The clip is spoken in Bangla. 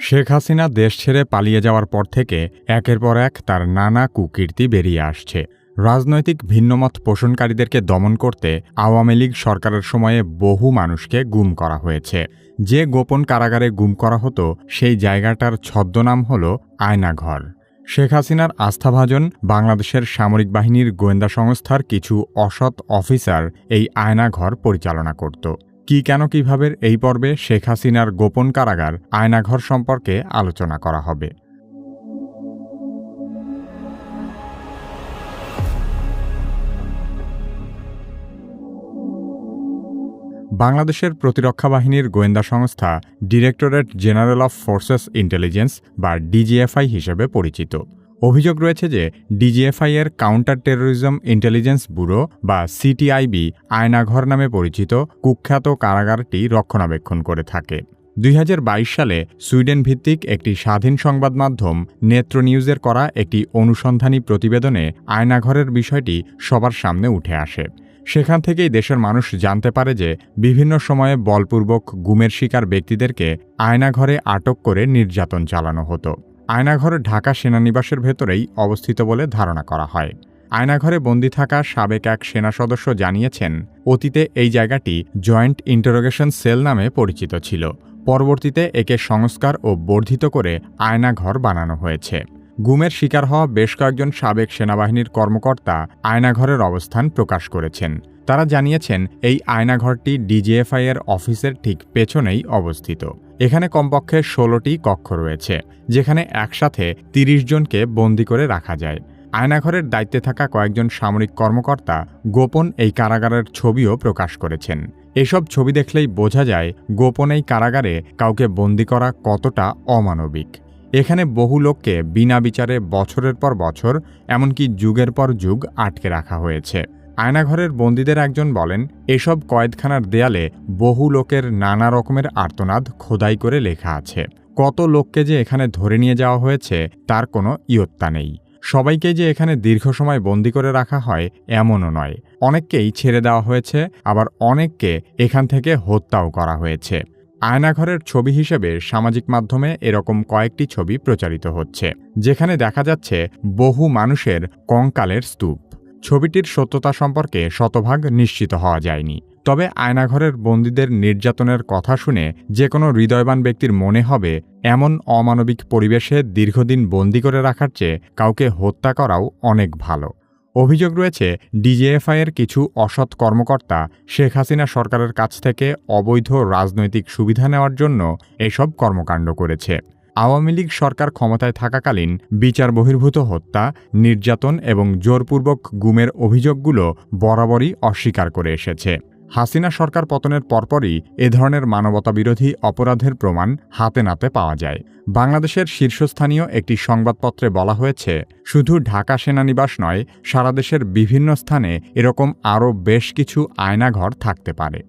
শেখ হাসিনা দেশ ছেড়ে পালিয়ে যাওয়ার পর থেকে একের পর এক তার নানা কুকীর্তি বেরিয়ে আসছে। রাজনৈতিক ভিন্নমত পোষণকারীদেরকে দমন করতে আওয়ামী লীগ সরকারের সময়ে বহু মানুষকে গুম করা হয়েছে। যে গোপন কারাগারে গুম করা হতো সেই জায়গাটার ছদ্মনাম হল আয়নাঘর। শেখ হাসিনার আস্থাভাজন বাংলাদেশের সামরিক বাহিনীর গোয়েন্দা সংস্থার কিছু অসৎ অফিসার এই আয়নাঘর পরিচালনা করত। কি কেন কিভাবে এই পর্বে শেখ হাসিনার গোপন কারাগার আয়নাঘর সম্পর্কে আলোচনা করা হবে। বাংলাদেশের প্রতিরক্ষা বাহিনীর গোয়েন্দা সংস্থা directorate general of forces intelligence বা ডিজিএফআই হিসেবে পরিচিত। অভিযোগ রয়েছে যে ডিজিএফআই এর কাউন্টার টেরোরিজম ইন্টেলিজেন্স ব্যুরো বা সিটিআইবি আয়নাঘর নামে পরিচিত কুখ্যাত কারাগারটি রক্ষণাবেক্ষণ করে থাকে। ২০২২ সালে সুইডেন ভিত্তিক একটি স্বাধীন সংবাদ মাধ্যম নেত্র নিউজের করা একটি অনুসন্ধানী প্রতিবেদনে আয়নাঘরের বিষয়টি সবার সামনে উঠে আসে। সেখান থেকেই দেশের মানুষ জানতে পারে যে বিভিন্ন সময়ে বলপূর্বক গুমের শিকার ব্যক্তিদেরকে আয়নাঘরে আটক করে নির্যাতন চালানো হতো। আয়নাঘর ঢাকা সেনানিবাসের ভেতরেই অবস্থিত বলে ধারণা করা হয়। আয়নাঘরে বন্দী থাকা সাবেক এক সেনা সদস্য জানিয়েছেন, অতীতে এই জায়গাটি জয়েন্ট ইন্টারোগেশন সেল নামে পরিচিত ছিল। পরবর্তীতে একে সংস্কার ও বর্ধিত করে আয়নাঘর বানানো হয়েছে। গুমের শিকার হওয়া বেশ কয়েকজন সাবেক সেনাবাহিনীর কর্মকর্তা আয়নাঘরের অবস্থান প্রকাশ করেছেন। তারা জানিয়েছেন এই আয়নাঘরটি ডিজিএফআই এর অফিসের ঠিক পেছনেই অবস্থিত। এখানে কমপক্ষে ১৬টি কক্ষ রয়েছে, যেখানে একসাথে ৩০ জনকে বন্দী করে রাখা যায়। আয়নাঘরের দায়িত্বে থাকা কয়েকজন সামরিক কর্মকর্তা গোপন এই কারাগারের ছবিও প্রকাশ করেছেন। এসব ছবি দেখলেই বোঝা যায় গোপন এই কারাগারে কাউকে বন্দী করা কতটা অমানবিক। এখানে বহু লোককে বিনা বিচারে বছরের পর বছর, এমনকি যুগের পর যুগ আটকে রাখা হয়েছে। আয়নাঘরের বন্দীদের একজন বলেন, এসব কয়েদখানার দেয়ালে বহু লোকের নানা রকমের আর্তনাদ খোদাই করে লেখা আছে। কত লোককে যে এখানে ধরে নিয়ে যাওয়া হয়েছে তার কোনো ইয়ত্তা নেই। সবাইকে যে এখানে দীর্ঘ সময় বন্দী করে রাখা হয় এমনও নয়। অনেককেই ছেড়ে দেওয়া হয়েছে, আবার অনেককে এখান থেকে হত্যাও করা হয়েছে। আয়নাঘরের ছবি হিসেবে সামাজিক মাধ্যমে এরকম কয়েকটি ছবি প্রচারিত হচ্ছে, যেখানে দেখা যাচ্ছে বহু মানুষের কঙ্কালের স্তূপ। ছবিটির সত্যতা সম্পর্কে শতভাগ নিশ্চিত হওয়া যায়নি। তবে আয়নাঘরের বন্দীদের নির্যাতনের কথা শুনে যে কোনো হৃদয়বান ব্যক্তির মনে হবে, এমন অমানবিক পরিবেশে দীর্ঘদিন বন্দী করে রাখার চেয়ে কাউকে হত্যা করাও অনেক ভালো। অভিযোগ রয়েছে ডিজিএফআই এর কিছু অসৎ কর্মকর্তা শেখ হাসিনা সরকারের কাছ থেকে অবৈধ রাজনৈতিক সুবিধা নেওয়ার জন্য এসব কর্মকাণ্ড করেছে। আওয়ামী লীগ সরকার ক্ষমতায় থাকাকালীন বিচার বহির্ভূত হত্যা, নির্যাতন এবং জোরপূর্বক গুমের অভিযোগগুলো বরাবরই অস্বীকার করে এসেছে। হাসিনা সরকার পতনের পরপরই এ ধরনের মানবতাবিরোধী অপরাধের প্রমাণ হাতে নাতে পাওয়া যায়। বাংলাদেশের শীর্ষস্থানীয় একটি সংবাদপত্রে বলা হয়েছে, শুধু ঢাকা সেনানিবাস নয়, সারা দেশের বিভিন্ন স্থানে এরকম আরও বেশ কিছু আয়নাঘর থাকতে পারে।